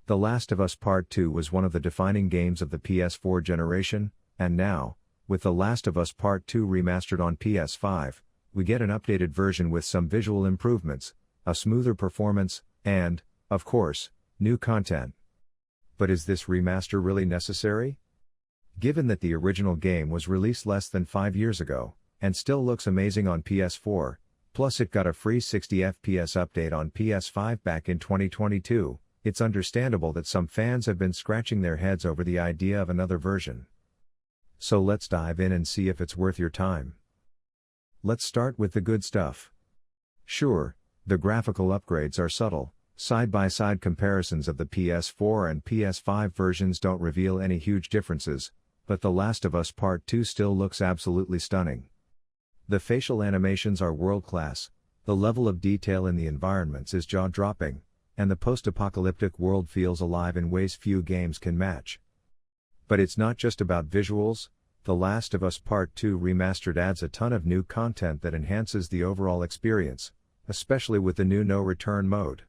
The Last of Us Part 2 was one of the defining games of the PS4 generation, and now, with The Last of Us Part 2 remastered on PS5, we get an updated version with some visual improvements, a smoother performance, and, of course, new content. But is this remaster really necessary? Given that the original game was released less than 5 years ago, and still looks amazing on PS4, plus it got a free 60 FPS update on PS5 back in 2022, it's understandable that some fans have been scratching their heads over the idea of another version. So let's dive in and see if it's worth your time. Let's start with the good stuff. Sure, the graphical upgrades are subtle. Side-by-side comparisons of the PS4 and PS5 versions don't reveal any huge differences, but The Last of Us Part 2 still looks absolutely stunning. The facial animations are world-class, the level of detail in the environments is jaw-dropping, and the post-apocalyptic world feels alive in ways few games can match. But it's not just about visuals. The Last of Us Part 2 Remastered adds a ton of new content that enhances the overall experience, especially with the new No Return mode.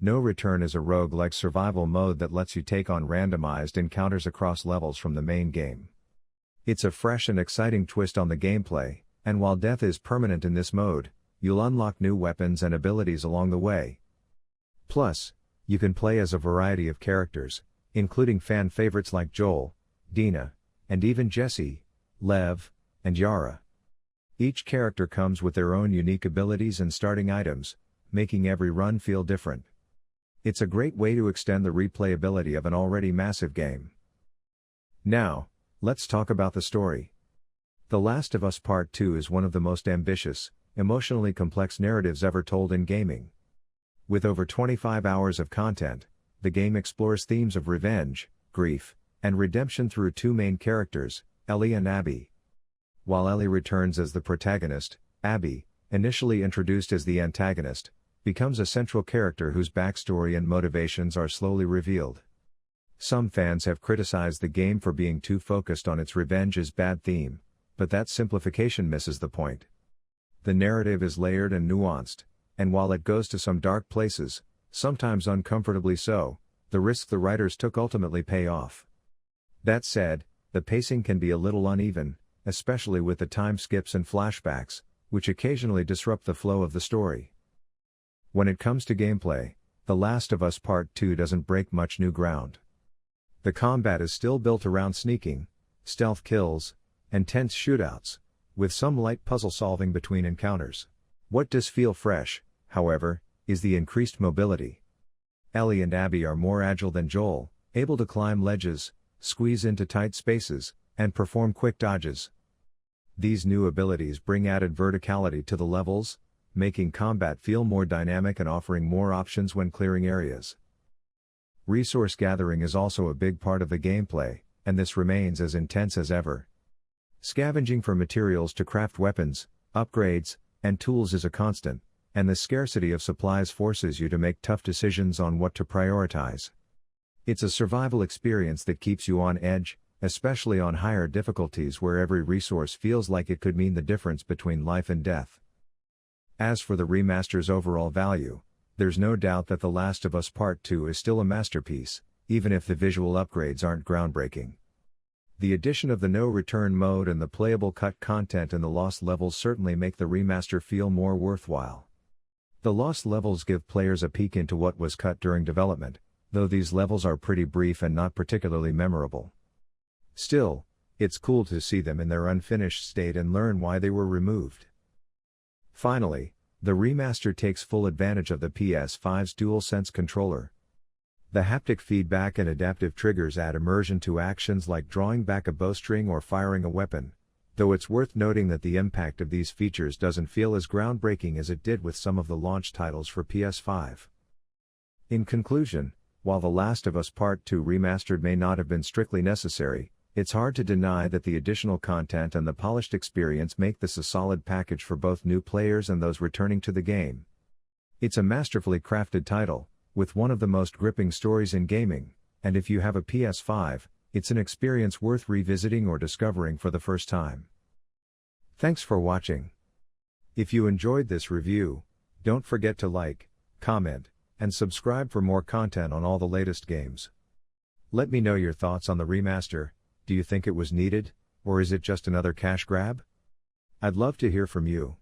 No Return is a roguelike survival mode that lets you take on randomized encounters across levels from the main game. It's a fresh and exciting twist on the gameplay, and while death is permanent in this mode, you'll unlock new weapons and abilities along the way. Plus, you can play as a variety of characters, including fan favorites like Joel, Dina, and even Jesse, Lev, and Yara. Each character comes with their own unique abilities and starting items, making every run feel different. It's a great way to extend the replayability of an already massive game. Now, let's talk about the story. The Last of Us Part 2 is one of the most ambitious, emotionally complex narratives ever told in gaming. With over 25 hours of content, the game explores themes of revenge, grief, and redemption through two main characters, Ellie and Abby. While Ellie returns as the protagonist, Abby, initially introduced as the antagonist, becomes a central character whose backstory and motivations are slowly revealed. Some fans have criticized the game for being too focused on its revenge is bad theme, but that simplification misses the point. The narrative is layered and nuanced, and while it goes to some dark places, sometimes uncomfortably so, the risks the writers took ultimately pay off. That said, the pacing can be a little uneven, especially with the time skips and flashbacks, which occasionally disrupt the flow of the story. When it comes to gameplay, The Last of Us Part 2 doesn't break much new ground. The combat is still built around sneaking, stealth kills, and tense shootouts, with some light puzzle solving between encounters. What does feel fresh, however, is the increased mobility. Ellie and Abby are more agile than Joel, able to climb ledges, squeeze into tight spaces, and perform quick dodges. These new abilities bring added verticality to the levels, making combat feel more dynamic and offering more options when clearing areas. Resource gathering is also a big part of the gameplay, and this remains as intense as ever. Scavenging for materials to craft weapons, upgrades, and tools is a constant, and the scarcity of supplies forces you to make tough decisions on what to prioritize. It's a survival experience that keeps you on edge, especially on higher difficulties where every resource feels like it could mean the difference between life and death. As for the remaster's overall value, there's no doubt that The Last of Us Part 2 is still a masterpiece, even if the visual upgrades aren't groundbreaking. The addition of the No Return mode and the playable cut content in the Lost levels certainly make the remaster feel more worthwhile. The Lost levels give players a peek into what was cut during development, though these levels are pretty brief and not particularly memorable. Still, it's cool to see them in their unfinished state and learn why they were removed. Finally, the remaster takes full advantage of the PS5's DualSense controller. The haptic feedback and adaptive triggers add immersion to actions like drawing back a bowstring or firing a weapon, though it's worth noting that the impact of these features doesn't feel as groundbreaking as it did with some of the launch titles for PS5. In conclusion, while The Last of Us Part 2 Remastered may not have been strictly necessary, it's hard to deny that the additional content and the polished experience make this a solid package for both new players and those returning to the game. It's a masterfully crafted title, with one of the most gripping stories in gaming, and if you have a PS5, it's an experience worth revisiting or discovering for the first time. Thanks for watching. If you enjoyed this review, don't forget to like, comment, and subscribe for more content on all the latest games. Let me know your thoughts on the remaster. Do you think it was needed, or is it just another cash grab? I'd love to hear from you.